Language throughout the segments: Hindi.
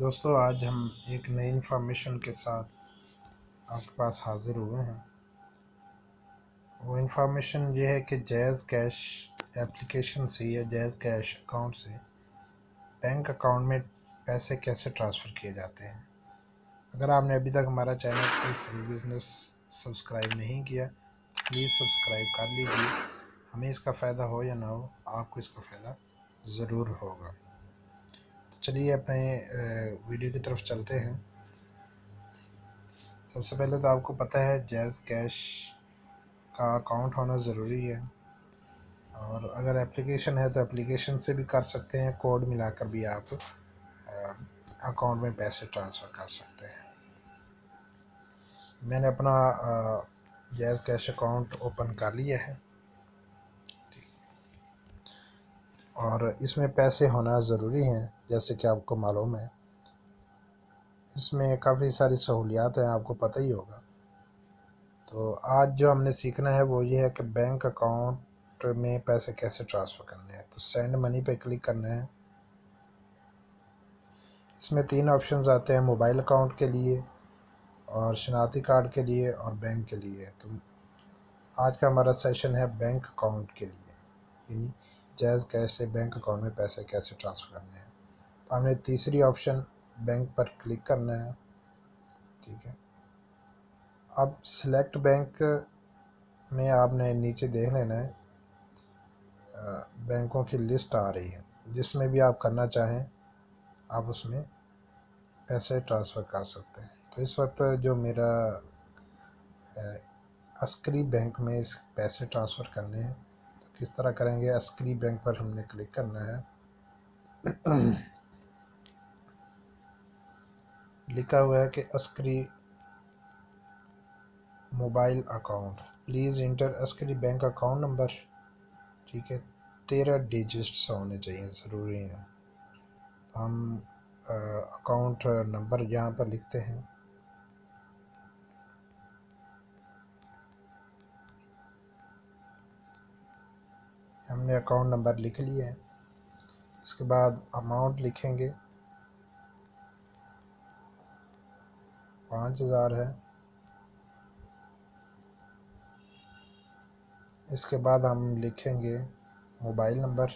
दोस्तों, आज हम एक नई इन्फॉर्मेशन के साथ आपके पास हाज़िर हुए हैं। वो इन्फॉर्मेशन ये है कि जैज़ कैश एप्लीकेशन से या जैज़ कैश अकाउंट से बैंक अकाउंट में पैसे कैसे ट्रांसफ़र किए जाते हैं। अगर आपने अभी तक हमारा चैनल फुल बिज़नेस सब्सक्राइब नहीं किया, प्लीज़ सब्सक्राइब कर लीजिए। हमें इसका फ़ायदा हो या ना हो, आपको इसका फ़ायदा ज़रूर होगा। तो चलिए अपने वीडियो की तरफ चलते हैं। सबसे पहले तो आपको पता है जैज़ कैश का अकाउंट होना ज़रूरी है, और अगर एप्लीकेशन है तो एप्लीकेशन से भी कर सकते हैं। कोड मिलाकर भी आप अकाउंट में पैसे ट्रांसफ़र कर सकते हैं। मैंने अपना जैज़ कैश अकाउंट ओपन कर लिया है, और इसमें पैसे होना ज़रूरी हैं। जैसे कि आपको मालूम है, इसमें काफ़ी सारी सहूलियात हैं, आपको पता ही होगा। तो आज जो हमने सीखना है वो ये है कि बैंक अकाउंट में पैसे कैसे ट्रांसफ़र करने हैं। तो सेंड मनी पे क्लिक करना है। इसमें 3 ऑप्शंस आते हैं, मोबाइल अकाउंट के लिए और शनाख्ती कार्ड के लिए और बैंक के लिए। तो आज का हमारा सेशन है बैंक अकाउंट के लिए, यानी जैज़ कैश से बैंक अकाउंट में पैसे कैसे ट्रांसफ़र करने हैं। तो हमने तीसरी ऑप्शन बैंक पर क्लिक करना है। ठीक है, अब सिलेक्ट बैंक में आपने नीचे देख लेना है, बैंकों की लिस्ट आ रही है। जिसमें भी आप करना चाहें आप उसमें पैसे ट्रांसफ़र कर सकते हैं। तो इस वक्त जो मेरा अस्करी बैंक में इस पैसे ट्रांसफ़र करने हैं, तो किस तरह करेंगे। अस्करी बैंक पर हमने क्लिक करना है। लिखा हुआ है कि Askari mobile account, please inter Askari bank account number. ठीक है, 13 डिजिट्स होने चाहिए, ज़रूरी है। तो हम अकाउंट नंबर यहाँ पर लिखते हैं। हमने अकाउंट नंबर लिख लिया है। इसके बाद अमाउंट लिखेंगे, 5000 है। इसके बाद हम लिखेंगे मोबाइल नंबर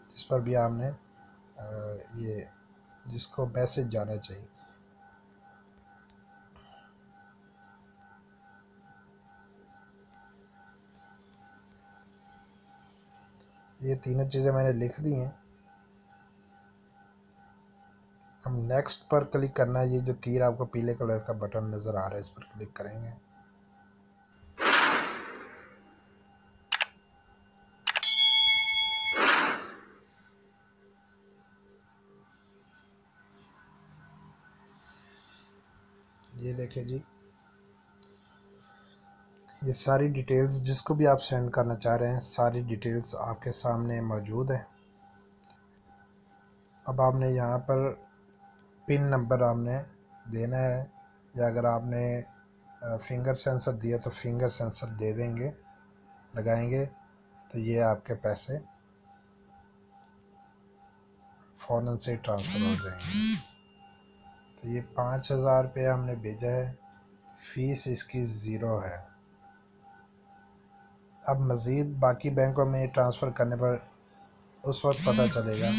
जिस पर भी आपने ये जिसको मैसेज जाना चाहिए। ये तीनों चीज़ें मैंने लिख दी हैं। हम नेक्स्ट पर क्लिक करना है। ये जो तीर आपको पीले कलर का बटन नज़र आ रहा है, इस पर क्लिक करेंगे। ये देखिए जी, ये सारी डिटेल्स जिसको भी आप सेंड करना चाह रहे हैं, सारी डिटेल्स आपके सामने मौजूद है। अब आपने यहाँ पर पिन नंबर आपने देना है, या अगर आपने फिंगर सेंसर दिया तो फिंगर सेंसर दे देंगे, लगाएंगे, तो ये आपके पैसे फ़ौरन से ट्रांसफ़र हो जाएंगे। तो ये 5000 रुपये हमने भेजा है, फ़ीस इसकी ज़ीरो है। अब मज़ीद बाकी बैंकों में ट्रांसफ़र करने पर उस वक्त पता चलेगा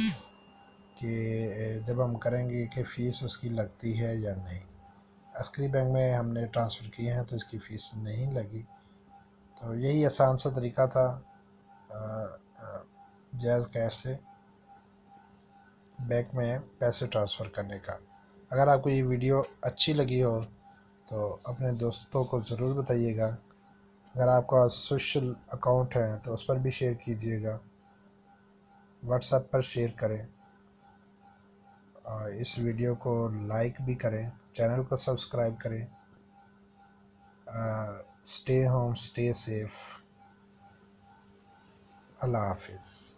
कि जब हम करेंगे कि फ़ीस उसकी लगती है या नहीं। अस्करी बैंक में हमने ट्रांसफ़र किए हैं तो इसकी फ़ीस नहीं लगी। तो यही आसान सा तरीका था जैज़ कैश से बैंक में पैसे ट्रांसफ़र करने का। अगर आपको ये वीडियो अच्छी लगी हो तो अपने दोस्तों को ज़रूर बताइएगा। अगर आपका सोशल अकाउंट है तो उस पर भी शेयर कीजिएगा, व्हाट्सएप पर शेयर करें, और इस वीडियो को लाइक भी करें, चैनल को सब्सक्राइब करें। Stay home, stay safe. अल्लाह हाफिज़।